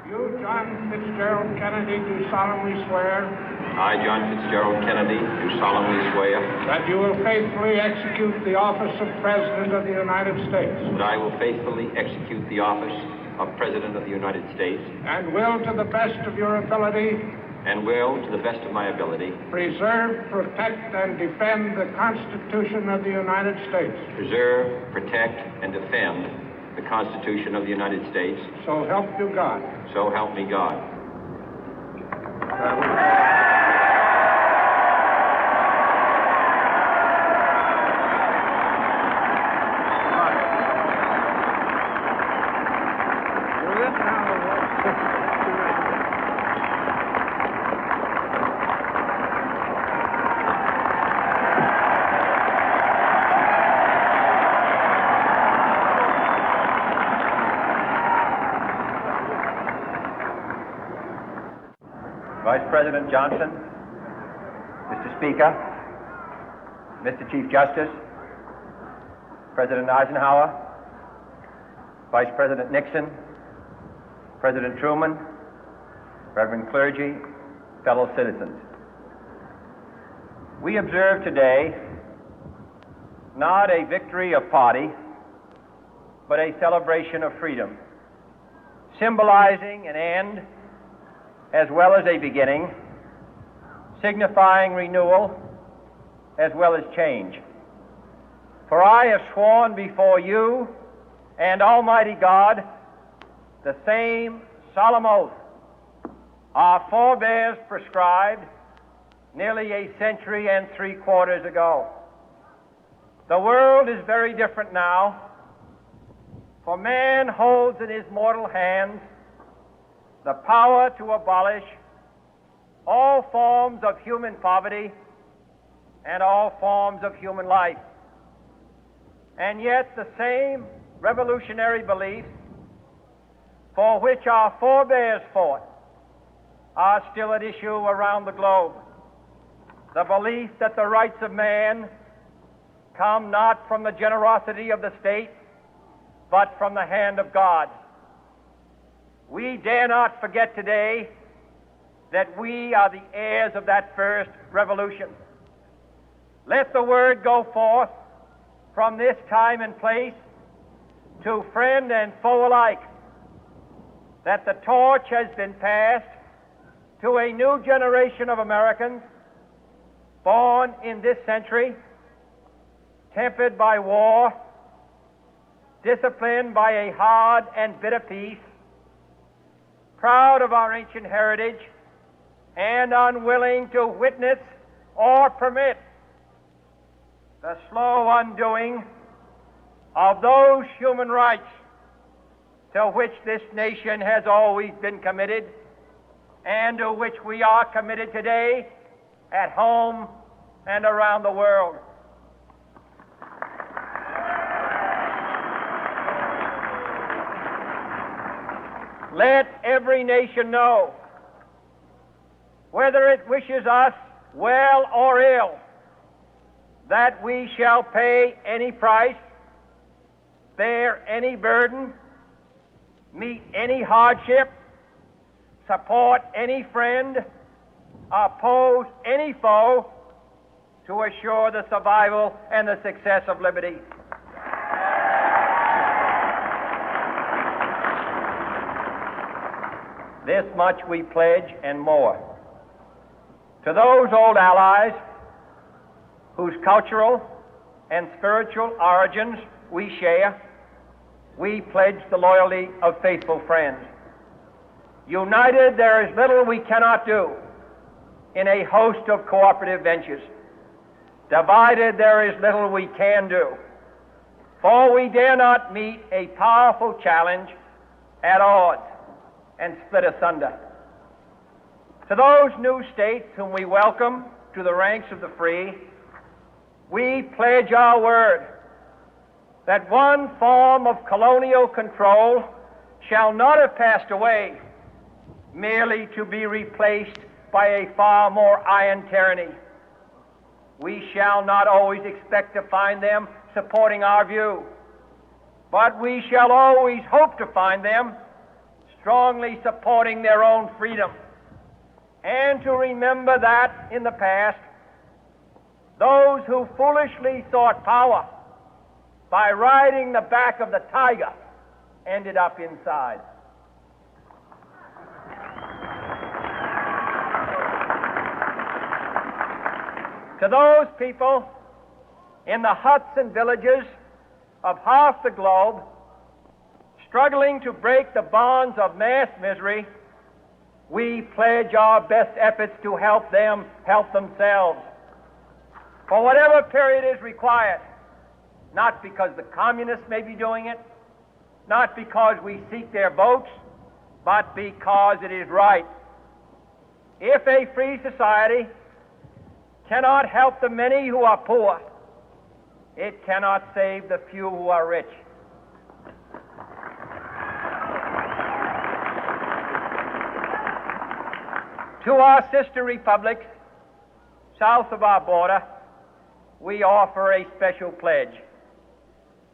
You, John Fitzgerald Kennedy, do solemnly swear I, John Fitzgerald Kennedy, do solemnly swear that you will faithfully execute the office of President of the United States that I will faithfully execute the office of President of the United States and will, to the best of your ability, and will, to the best of my ability, preserve, protect, and defend the Constitution of the United States. preserve, protect, and defend the Constitution of the United States. So help you God. So help me God. Vice President Johnson, Mr. Speaker, Mr. Chief Justice, President Eisenhower, Vice President Nixon, President Truman, Reverend clergy, fellow citizens. We observe today not a victory of party, but a celebration of freedom, symbolizing an end as well as a beginning, signifying renewal as well as change. For I have sworn before you and Almighty God the same solemn oath our forebears prescribed nearly a century and 3/4 ago. The world is very different now, for man holds in his mortal hands the power to abolish all forms of human poverty and all forms of human life. And yet the same revolutionary beliefs for which our forebears fought are still at issue around the globe. The belief that the rights of man come not from the generosity of the state, but from the hand of God. We dare not forget today that we are the heirs of that first revolution. Let the word go forth from this time and place to friend and foe alike that the torch has been passed to a new generation of Americans born in this century, tempered by war, disciplined by a hard and bitter peace, proud of our ancient heritage, and unwilling to witness or permit the slow undoing of those human rights to which this nation has always been committed and to which we are committed today at home and around the world. Let every nation know, whether it wishes us well or ill, that we shall pay any price, bear any burden, meet any hardship, support any friend, oppose any foe to assure the survival and the success of liberty. This much we pledge and more. To those old allies whose cultural and spiritual origins we share, we pledge the loyalty of faithful friends. United, there is little we cannot do in a host of cooperative ventures. Divided, there is little we can do, for we dare not meet a powerful challenge at odds and split asunder. To those new states whom we welcome to the ranks of the free, we pledge our word that one form of colonial control shall not have passed away, merely to be replaced by a far more iron tyranny. We shall not always expect to find them supporting our view, but we shall always hope to find them strongly supporting their own freedom, and to remember that in the past, those who foolishly sought power by riding the back of the tiger ended up inside. To those people in the huts and villages of half the globe struggling to break the bonds of mass misery, we pledge our best efforts to help them help themselves for whatever period is required, not because the communists may be doing it, not because we seek their votes, but because it is right. If a free society cannot help the many who are poor, it cannot save the few who are rich. To our sister republics south of our border, we offer a special pledge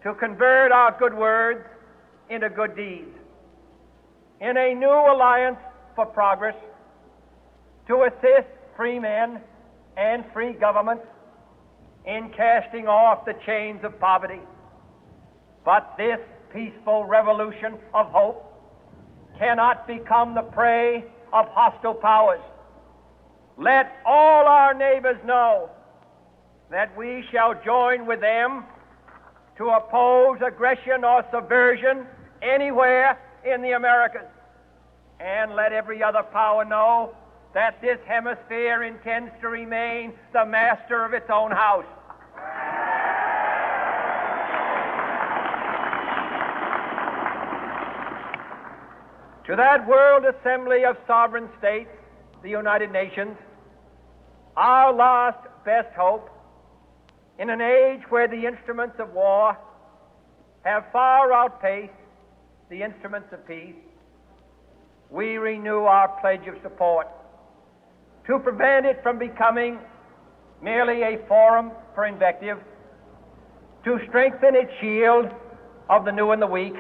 to convert our good words into good deeds, in a new alliance for progress, to assist free men and free governments in casting off the chains of poverty. But this peaceful revolution of hope cannot become the prey of hostile powers. Let all our neighbors know that we shall join with them to oppose aggression or subversion anywhere in the Americas. And let every other power know that this hemisphere intends to remain the master of its own house. To that World Assembly of Sovereign States, the United Nations, our last best hope, in an age where the instruments of war have far outpaced the instruments of peace, we renew our pledge of support to prevent it from becoming merely a forum for invective, to strengthen its shield of the new and the weak,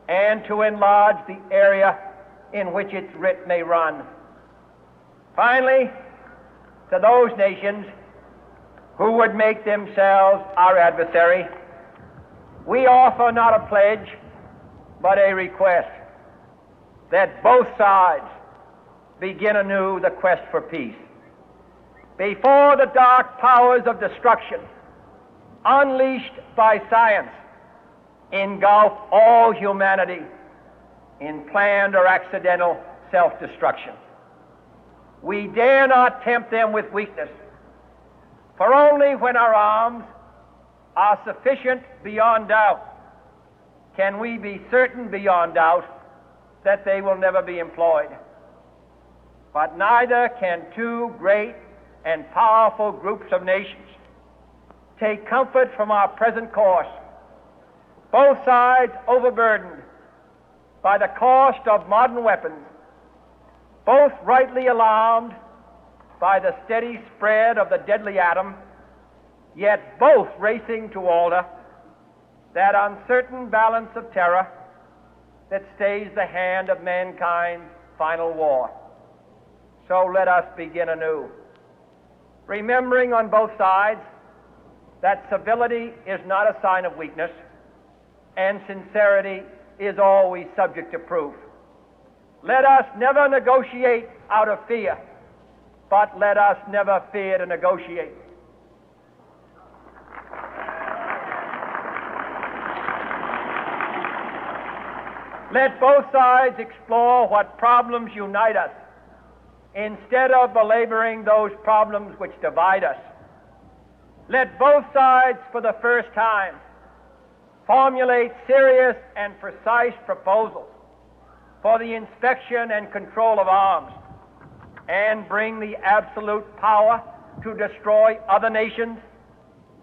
and to enlarge the area in which its writ may run. Finally, to those nations who would make themselves our adversary, we offer not a pledge, but a request that both sides begin anew the quest for peace. Before the dark powers of destruction, unleashed by science, engulf all humanity in planned or accidental self-destruction, we dare not tempt them with weakness, for only when our arms are sufficient beyond doubt can we be certain beyond doubt that they will never be employed. But neither can two great and powerful groups of nations take comfort from our present course, both sides overburdened by the cost of modern weapons, both rightly alarmed by the steady spread of the deadly atom, yet both racing to alter that uncertain balance of terror that stays the hand of mankind's final war. So let us begin anew, remembering on both sides that civility is not a sign of weakness, and sincerity is always subject to proof. Let us never negotiate out of fear, but let us never fear to negotiate. Let both sides explore what problems unite us, instead of belaboring those problems which divide us. Let both sides, for the first time, formulate serious and precise proposals for the inspection and control of arms, and bring the absolute power to destroy other nations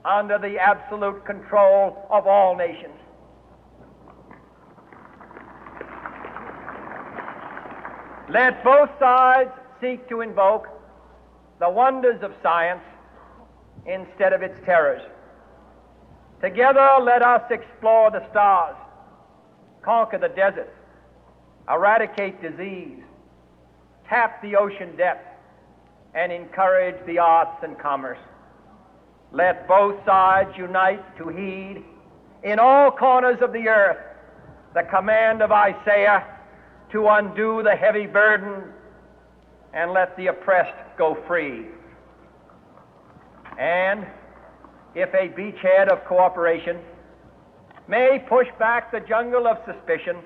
under the absolute control of all nations. Let both sides seek to invoke the wonders of science instead of its terrors. Together, let us explore the stars, conquer the deserts, eradicate disease, tap the ocean depth, and encourage the arts and commerce. Let both sides unite to heed in all corners of the earth the command of Isaiah to undo the heavy burden and let the oppressed go free. And if a beachhead of cooperation may push back the jungle of suspicion,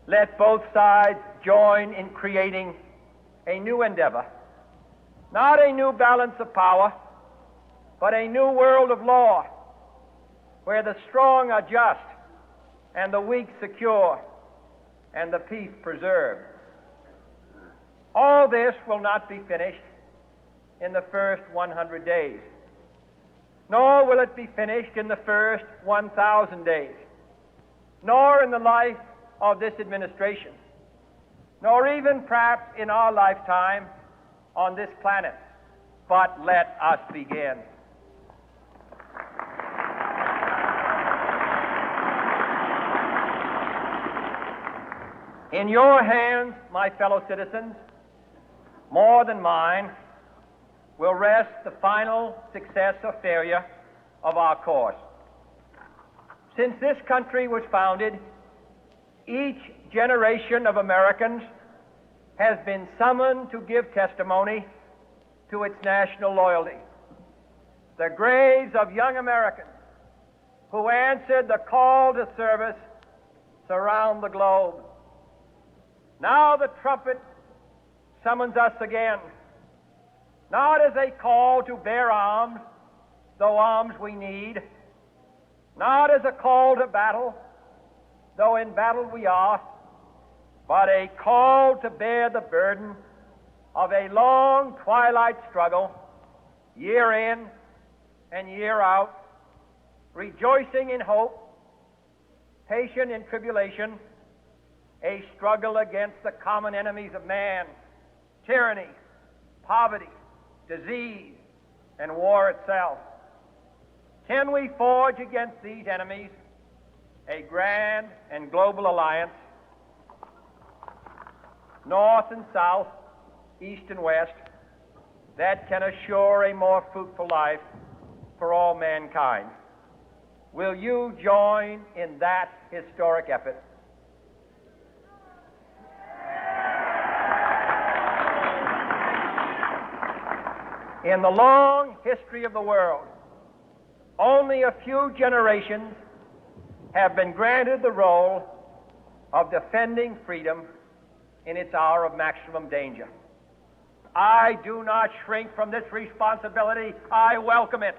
let both sides join in creating a new endeavor, not a new balance of power, but a new world of law, where the strong are just and the weak secure and the peace preserved. All this will not be finished in the first 100 days, nor will it be finished in the first 1,000 days, nor in the life of this administration, nor even perhaps in our lifetime on this planet. But let us begin. In your hands, my fellow citizens, more than mine, will rest the final success or failure of our course. Since this country was founded, each generation of Americans has been summoned to give testimony to its national loyalty. The graves of young Americans who answered the call to service surround the globe. Now the trumpet summons us again, not as a call to bear arms, though arms we need, not as a call to battle, though in battle we are, but a call to bear the burden of a long twilight struggle, year in and year out, rejoicing in hope, patient in tribulation, a struggle against the common enemies of man, tyranny, poverty, disease, and war itself. Can we forge against these enemies a grand and global alliance, north and south, east and west, that can assure a more fruitful life for all mankind? Will you join in that historic effort? In the long history of the world, only a few generations have been granted the role of defending freedom in its hour of maximum danger. I do not shrink from this responsibility. I welcome it.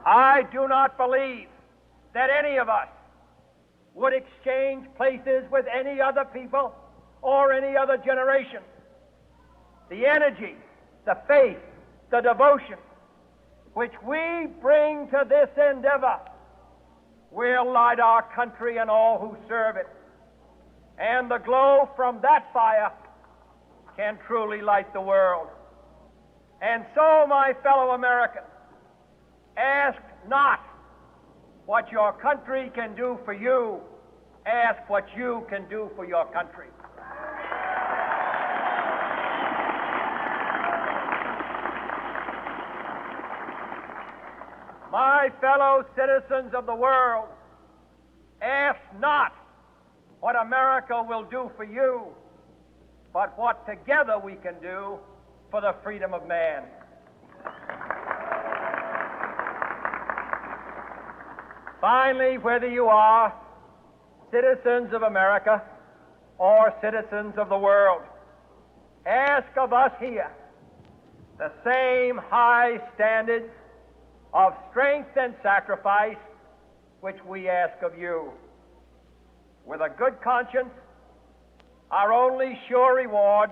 I do not believe that any of us would exchange places with any other people or any other generation. The energy, the faith, the devotion which we bring to this endeavor will light our country and all who serve it. And the glow from that fire can truly light the world. And so, my fellow Americans, ask not what your country can do for you. Ask what you can do for your country. My fellow citizens of the world, ask not what America will do for you, but what together we can do for the freedom of man. Finally, whether you are citizens of America or citizens of the world, ask of us here the same high standards of strength and sacrifice which we ask of you. With a good conscience, our only sure reward